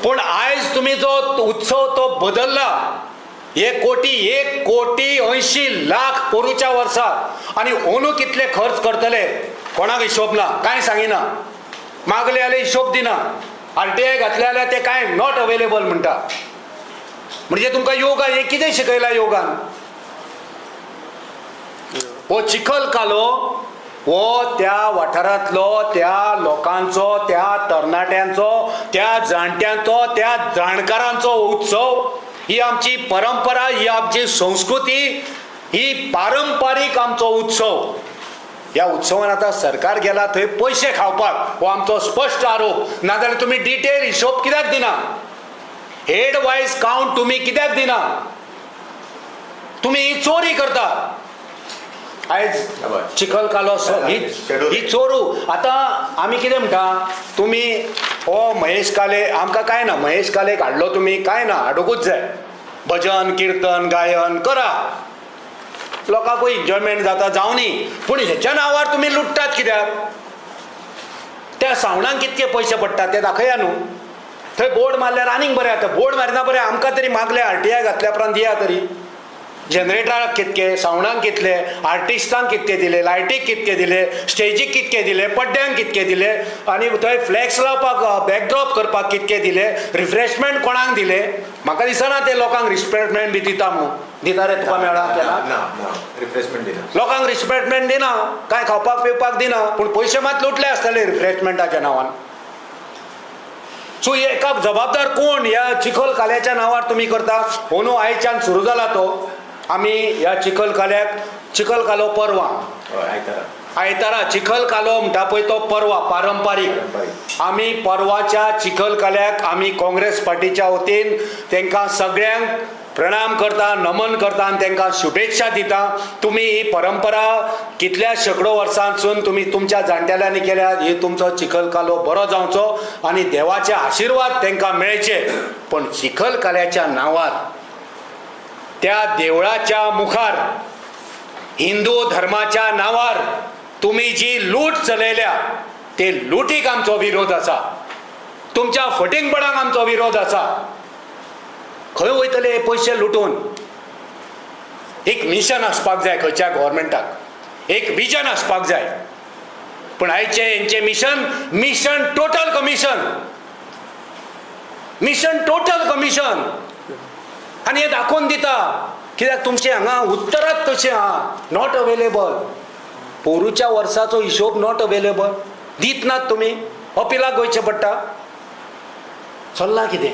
पूण आयज तुम्ही जो उत्सव तो बदलला, 1,80,00,000 पोरूच्या वर्साक, आनी अंदू कितले खर्च करतले कोणाक हिशोब ना, कांय सांगिना. मागले जाल्यार हिशोब दिना, RTI घातले जाल्यार ते कांय नॉट अवेलेबल म्हणटा. म्हणजे तुमकां योगा हे कितें शिकयला योगान? हो चिखल कालो हो त्या वाठारांतलो, त्या लोकांचो, त्या तरणाट्यांचो, त्या जाणट्यांचो, त्या जाणकारांचो उत्सव. ही आमची परंपरा, ही आमची संस्कृती, ही पारंपारीक आमचो उत्सव. ह्या उत्सवान आतां सरकार गेला थंय पयशे खावपाक, हो आमचो स्पश्ट आरोप. नाजाल्यार तुमी डिटेल हिशोब कित्याक दिना? हेड वायज काउंट तुमी कित्याक दिना? तुमी ही चोरी करता. आयज चिखल कालो ही चोरू. आतां आमी कितें म्हणटा, तुमी हो महेश काले, आमकां कांय ना, महेश कालेक हाडलो तुमी, कांय ना, हाडूंकूच जाय. भजन कीर्तन गायन करा, लोकांकूय एन्जॉयमेंट जाता, जावनी. पूण हेच्या नांवार तुमी लुटतात कित्याक? त्या सावणाक कितके पयशे पडटात ते दाखया न्हू. थंय बोर्ड मारल्यार आनीक बरें जाता. बोर्ड मारिना बरें, आमकां तरी मागले RTI घातल्या उपरांत दिया तरी. जनरेटराक कितके, सावणाक कितले, आर्टिस्टांक कितके दिले, लायटीक कितके दिले, स्टेजीक कितके दिले, पड्ड्यांक कितके दिले, आनी थंय फ्लॅक्स लावपाक, बॅकड्रॉप करपाक कितके दिले, रिफ्रेशमेंट कोणाक दिले? म्हाका दिसना ते लोकांक रिफ्रेशमेंट बी दिता म्हणून. दिता रे तुका मेळ्ळा केला? रिफ्रेशमेंट दिना, लोकांक रिफ्रेशमेंट दिना, कांय खावपाक पिवपाक दिना, पूण पयशे मात लुटले आसतले रिफ्रेशमेंटाच्या नांवान. सो एका जबाबदार कोण ह्या चिखल काल्याच्या नांवार तुमी करता? अंदू आयच्यान सुरू जाला तो. आमी ह्या चिखल कालो परवा आयतारा चिखल कालो म्हणटा पळय तो परवा पारंपारीक. आमी परवाच्या चिखल काल्याक आमी काँग्रेस पार्टीच्या वतीन तांकां सगळ्यांक प्रणाम करता, नमन करता आनी तांकां शुभेच्छा दिता. तुमी ही परंपरा कितल्या शेकडो वर्सांसून तुमी तुमच्या जाणटेल्यांनी केल्या. ही तुमचो चिखल कालो बरो जावचो आनी देवाचे आशिर्वाद तांकां मेळचे. पण चिखल काल्याच्या नांवार, त्या देवळाच्या मुखार, हिंदू धर्माच्या नांवार तुम्ही जी लूट चलयल्या, ते लुटीक आमचो विरोध आसा. तुमच्या फटिंगपणाक आमचो विरोध आसा. खंय वयतले हे पयशे लुटून? एक मिशन आसपाक जाय खंयच्या गव्हर्मेंटाक, एक विजन आसपाक जाय. पण आयचे हेंचे मिशन टोटल कमिशन आनी हे दाखोवन दिता. कित्याक तुमचे हांगा उत्तरात तशें आहा, नॉट अवेलेबल. पोरूच्या वर्साचो हिशोब नॉट अवेलेबल दित नात तुमी, अपिलाक वयचें पडटा. चल्लां कितें?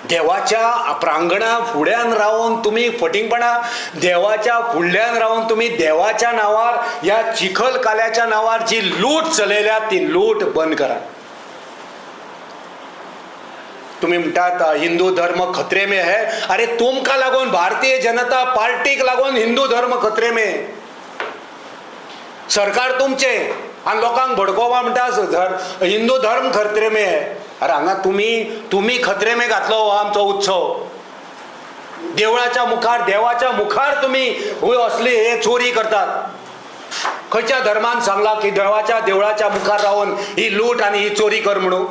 देवाच्या प्रांगणा फुड्यान रावन तुमी फटिंगपणा, देवाच्या फुडल्यान रावन तुमी देवाच्या नांवार, ह्या चिखल काल्याच्या नांवार जी लूट चलयल्या ती लूट बंद करा. तुम्ही म्हणटात हिंदू धर्म खतरे में है. अरे तुमकां लागून, भारतीय जनता पार्टीक लागून हिंदू धर्म खतरे में. सरकार तुमचे आनी लोकांक भडकोवपा म्हणटा हिंदू धर्म खतरे में है. अरे हांगा तुम्ही खतरे में घातलो हो आमचो उत्सव. देवळाच्या मुखार तुम्ही असली हे चोरी करतात. खंयच्या धर्मान सांगला की देवळाच्या मुखार रावन ही लूट आनी ही चोरी कर म्हणून?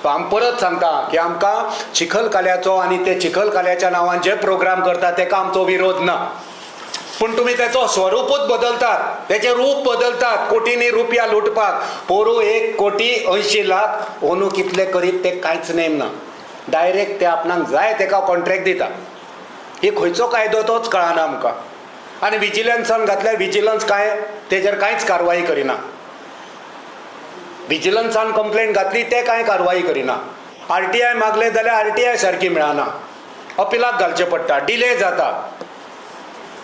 आमी परत सांगता की आमकां चिखल काल्याचो आनी ते चिखल काल्याच्या नांवान जे प्रोग्राम करता तेका आमचो विरोध ना. पूण तुमी त्याचो स्वरूपच बदलतात, त्याचे रूप बदलतात. कोटींनी रुपया लुटपाक. पोरू 1,80,00,000 अंदू कितले करीत ते कांयच नेम ना. डायरेक्ट ते आपणाक जाय तेका कॉन्ट्रॅक्ट दिता. ही खंयचो कायदो तोच कळना आमकां. आनी विजिलन्सान घातल्यार विजिलन्स तेजेर कांयच कारवाई करिना. विजिलन्सान कंप्लेंट घातली ते कांय कारवाई करिना. RTI मागले जाल्यार RTI सारकी मेळना, अपिलाक घालचें पडटा, डिले जाता.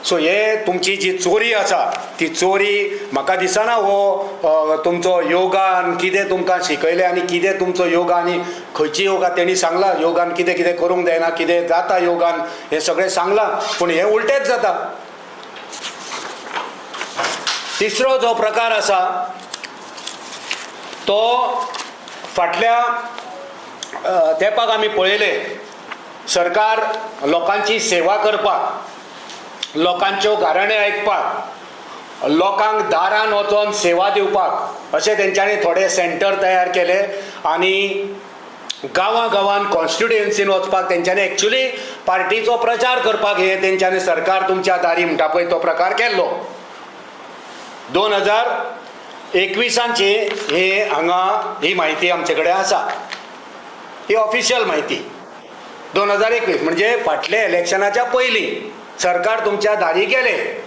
सो हे तुमची जी चोरी आसा ती चोरी म्हाका दिसना हो तुमचो योगान कितें तुमकां शिकयलें आनी कितें तुमचो योगा आनी खंयची योगा तेणी सांगला योगान कितें कितें करूंक जायना, कितें जाता योगान हें सगळें सांगलां, पूण हें उलटेंच जाता. तिसरो जो प्रकार आसा तो फाटल्या तेंपाक आमी पळयलें, सरकार लोकांची सेवा करपाक, लोकांच्यो गाराण्यो आयकपाक, लोकांक दारान वचोन सेवा दिवपाक अशें तेंच्यांनी थोडे सेंटर तयार केले आनी गांवां कॉन्स्टिट्युएन्सीन वचपाक तेंच्यांनी एक्चुली पार्टीचो प्रचार करपाक हे तेंच्यांनी सरकार तुमच्या दारी म्हणटा पळय तो प्रकार केल्लो. 2021ची हे हांगा ही म्हायती आमचे कडेन आसा, ही ऑफिशियल म्हायती. 2021 म्हणजे फाटल्या इलेक्शनाच्या पयलीं सरकार तुमच्या दारी गेले.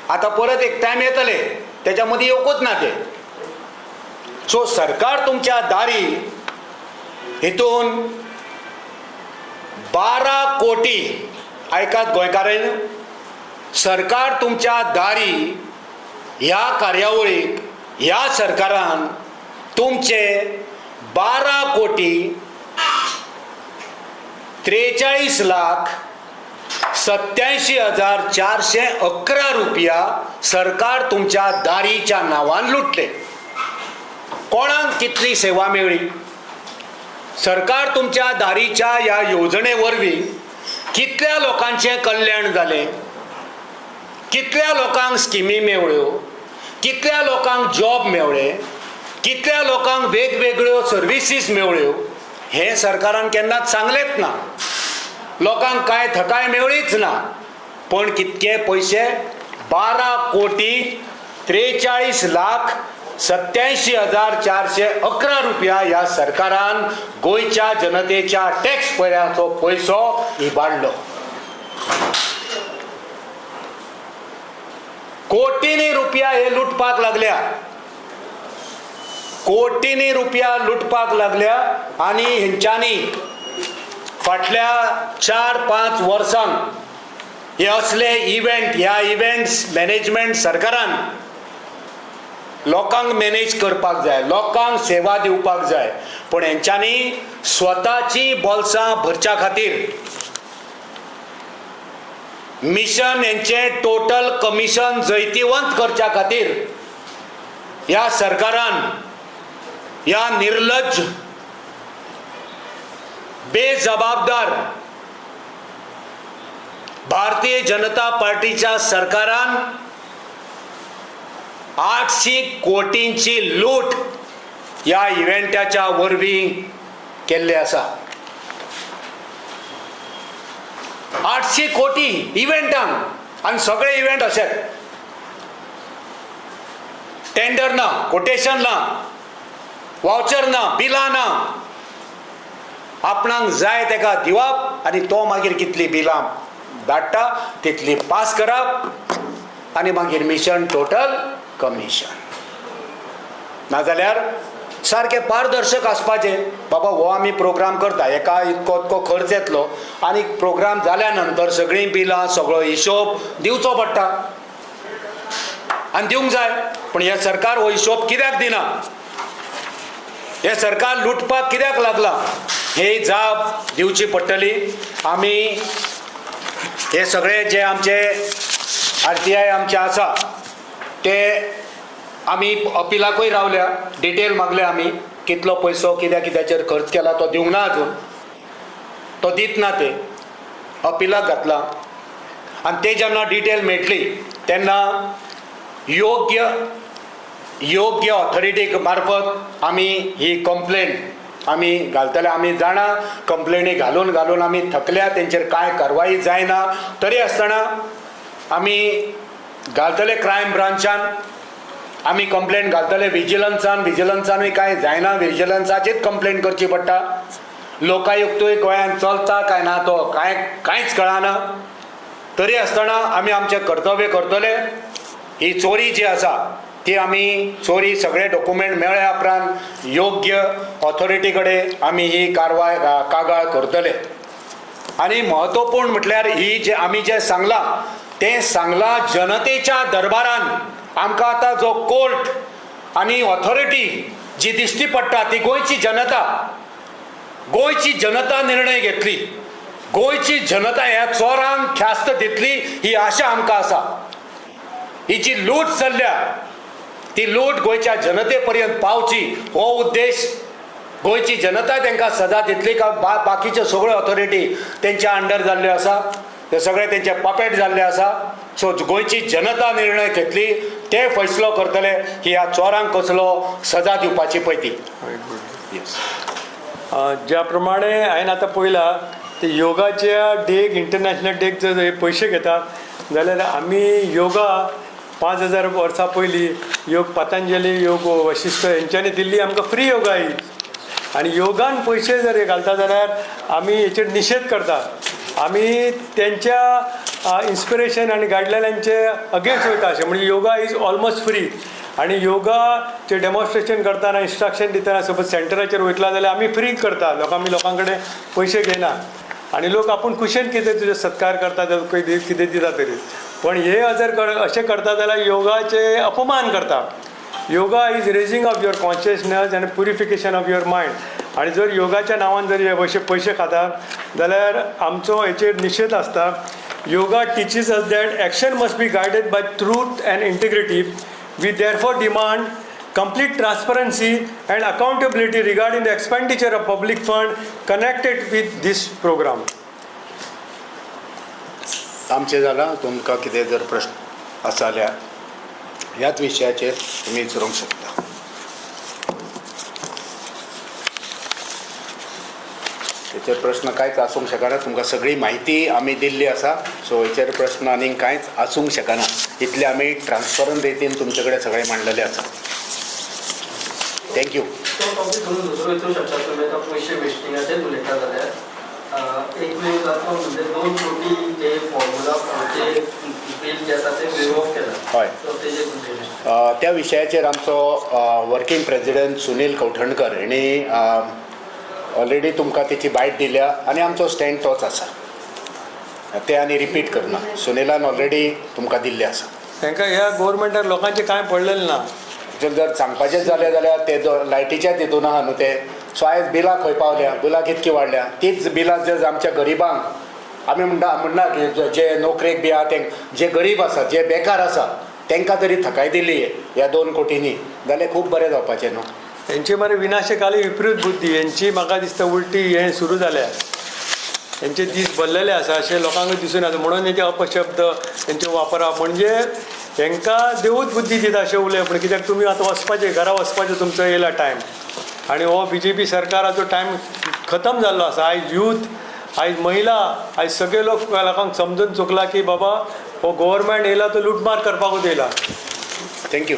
आतां परत एक टायम येतले, तेच्या मदीं येवकूच ना ते. सो सरकार तुमच्या दारी हितून 12 कोटी, आयकात गोंयकारांनो, सरकार तुमच्या दारी ह्या कार्यावळीक ह्या सरकारान तुमचे 12 कोटी 43,87,411 रुपया सरकार तुमच्या दारीच्या नांवान लुटले. कोणाक कितली सेवा मेळ्ळी? सरकार तुमच्या दारीच्या ह्या येवजणे वरवीं कितल्या लोकांचें कल्याण जालें, कितल्या लोकांक स्किमी मेवळ्यो, कितल्या लोकांक जॉब मेवळे, कितल्या लोकांक वेगवेगळ्यो सर्विसीस मेवळ्यो, हे सरकारान केन्नाच सांगलेच ना. लोकांक कांय थकाय मेवळीच ना. पण कितके पयशे? 12 कोटी 43,87,411 रुपया ह्या सरकारान गोंयच्या जनतेच्या टॅक्स पयऱ्याचो पयसो इबाडलो. कोटींनी रुपया हे लुटपाक लागल्या, कोटींनी रुपया लुटपाक लागल्या. आनी हेंच्यांनी फाटल्या 4-5 वर्सांक हे असले इव्हेंट, ह्या इव्हेंट्स मॅनेजमेंट सरकारान लोकांक मॅनेज करपाक जाय, लोकांक सेवा दिवपाक जाय, पण हेंच्यांनी स्वताची बोल्सां भरच्या खातीर मिशन हेंचें टोटल कमिशन जैतिवंत करच्या खातीर ह्या सरकारान, ह्या निर्लज्ज बेजबाबदार भारतीय जनता पार्टीच्या सरकारान 800 कोटींची लूट ह्या इव्हेंटाच्या वरवीं केल्ली आसा. 800 कोटी इव्हेंटांक, आनी सगळे इव्हेंट अशेच. टेंडर ना, कोटेशन ना, वाउचर ना, बिलां ना. आपणाक जाय तेका दिवप आनी तो मागीर कितली बिलां धाडटा तितली पास करप आनी मागीर मिशन टोटल कमिशन. नाजाल्यार सारकें पारदर्शक आसपाचें. बाबा हो आमी प्रोग्राम करता, हेका इतको खर्च येतलो आनी प्रोग्राम जाल्या नंतर सगळीं बिलां सगळो हिशोब दिवचो पडटा आनी दिवंक जाय. पण हे सरकार हो हिशोब कित्याक दिना? हे सरकार लुटपाक कित्याक लागला? हे जाप दिवची पडटली. आमी हे सगळे जे आमचे RTI आमचे आसा ते आमी अपिलाकूय रावल्या, डिटेल मागले आमी, कितलो पयसो कित्या कित्याचेर खर्च केला तो दिवंक ना अजून, तो दित ना. ते अपिलाक घातला आनी ते जेन्ना डिटेल मेळटली तेन्ना योग्य ऑथॉरिटी मार्फत आमी ही कंप्लेंट आमी घालतले. आमी जाणा कंप्लेनी घालून घालून आमी थकल्या, तेंचेर कांय कारवाई जायना. तरी आसतना आमी घालतले क्रायम ब्रांचान, आमी कंप्लेंट घालतले विजिलन्सानूय कांय जायना. विजिलन्साचीच कंप्लेंट करची पडटा. लोकायुक्तूय गोंयांत चलता काय ना तो कांयच कळना. तरी आसतना आमी आमचें कर्तव्य करतले. ही चोरी जी आसा ती आमी चोरी सगळे डॉक्युमेंट मेळ्ळ्या उपरांत योग्य ऑथॉरिटी कडेन आमी ही कारवाय कागाळ करतले. आनी म्हत्वपूर्ण म्हटल्यार ही जे आमी जे सांगलां तें सांगलां जनतेच्या दरबारान. आमकां आतां जो कोर्ट आनी ऑथॉरिटी जी दिश्टी पडटा ती गोंयची जनता निर्णय घेतली. गोंयची जनता ह्या चोरांक ख्यास्त दितली ही आशा आमकां आसा. ही जी लूट चल्ल्या ती लूट गोंयच्या जनते पर्यंत पावची हो उद्देश. गोंयची जनता तांकां सजा दितली का बाकीच्यो सगळ्यो ऑथॉरिटी तेंच्या अंडर जाल्ल्यो आसा, ते सगळे तेंचे पपेट जाल्ले आसा. सो गोंयची जनता निर्णय घेतली, ते फैसलो करतले की ह्या चोरांक कसलो सजा दिवपाची पळय ती. ज्या प्रमाणे हांवें आतां पळयलां ते योगाच्या डेक इंटरनॅशनल डेक जर पयशे घेतात जाल्यार आमी योगा 5000 वर्सां पयलीं योग पतंजली योग वशिश्ठ हेंच्यांनी दिल्ली आमकां फ्री योगा ही. आनी योगान पयशे जर हे घालता जाल्यार आमी हेचेर निशेध करतात. आमी तेंच्या इन्स्पिरेशन आनी गायडलायनांचे अगेन्स्ट वयता अशें. म्हणजे योगा इज ऑलमोस्ट फ्री. आनी योगाचे डेमॉन्स्ट्रेशन करतना इंस्ट्रक्शन दितना सपोज सेंटराचेर वयतला जाल्यार आमी फ्री करता. आमी लोकां कडेन पयशे घेयना. आनी लोक आपूण खुशेन कितें तुजे सत्कार करता कितें दिता तरी. पण हे जर अशें करता जाल्यार योगाचे अपमान करता. Yoga is raising of your consciousness आनी प्युरिफिकेशन ऑफ युअर मायंड. आनी जर योगाच्या नांवान जर हे पयशे खातात जाल्यार आमचो हेचेर निशेध आसता. Yoga teaches us that action must be guided by truth and integrity. We therefore demand complete transparency and accountability regarding the expenditure of public fund connected with this program. आमचें जालां. तुमकां कितें जर प्रश्न आसा जाल्यार ह्याच विशयाचेर तुमी विचारूंक शकता. हेचेर प्रश्न कांयच आसूंक शकना. तुमकां सगळी म्हायती आमी दिल्ली आसा. सो हेचेर प्रश्न आनीक कांयच आसूंक शकना. इतले आमी ट्रान्सपरंट रितीन तुमचे कडेन सगळें मांडलेलें आसा. थँक्यू. तो टॉपिक तुम्ही दुसरो विचारूं शकता. तुम्ही आता पयशे वेस्टिंगाचेर उलयता जाल्यार एक वेळ जातो म्हणजे 2 कोटी जे फॉर्म्युला जे बील जे आसा ते वेव ऑफ केला. हय. सो तेजे त्या विशयाचेर आमचो वर्कींग प्रेजिडेंट सुनील कौठणकर हेणी ऑलरेडी तुमकां तेची बायट दिल्या आनी आमचो स्टँड तोच आसा. ते आनी रिपीट करना. सुनीलान ऑलरेडी तुमकां दिल्ले आसा. तांकां ह्या गव्हर्मेंटार लोकांचें कांय पडलेलें ना. जर सांगपाचें जालें जाल्यार ते लायटीच्या तितून आहा न्हू ते. सो आयज बिलां खंय पावल्या, बिलां कितकी वाडल्या. तीच बिलां जर आमच्या गरिबांक आमी म्हणना की जे नोकरेक बी आहा ते जे गरीब आसा जे बेकार आसा तांकां तरी थकाय दिली ह्या 2 कोटींनी जाल्यार खूब बरें जावपाचें न्हू. हेंची मरे विनाशकाली विपरीत बुद्धी हेंची म्हाका दिसता उलटी हें सुरू जाल्या. हेंचे दीस भरलेले आसा अशें लोकांक दिसून येता. म्हणून हेंचे अपशब्द हेंचे वापरप म्हणजे हेंकां देवूच बुद्धी दिता अशें उलय. पूण कित्याक तुमी आतां वचपाचें घरा वचपाचें तुमचो येयला टायम. आनी हो BJP सरकाराचो टायम खतम जाल्लो आसा. आयज यूथ, आयज महिला, आयज सगळे लोकांक समजून चुकला की बाबा हो गव्हर्मेंट येयला तो लुटमार करपाकूच येयला. थँक्यू.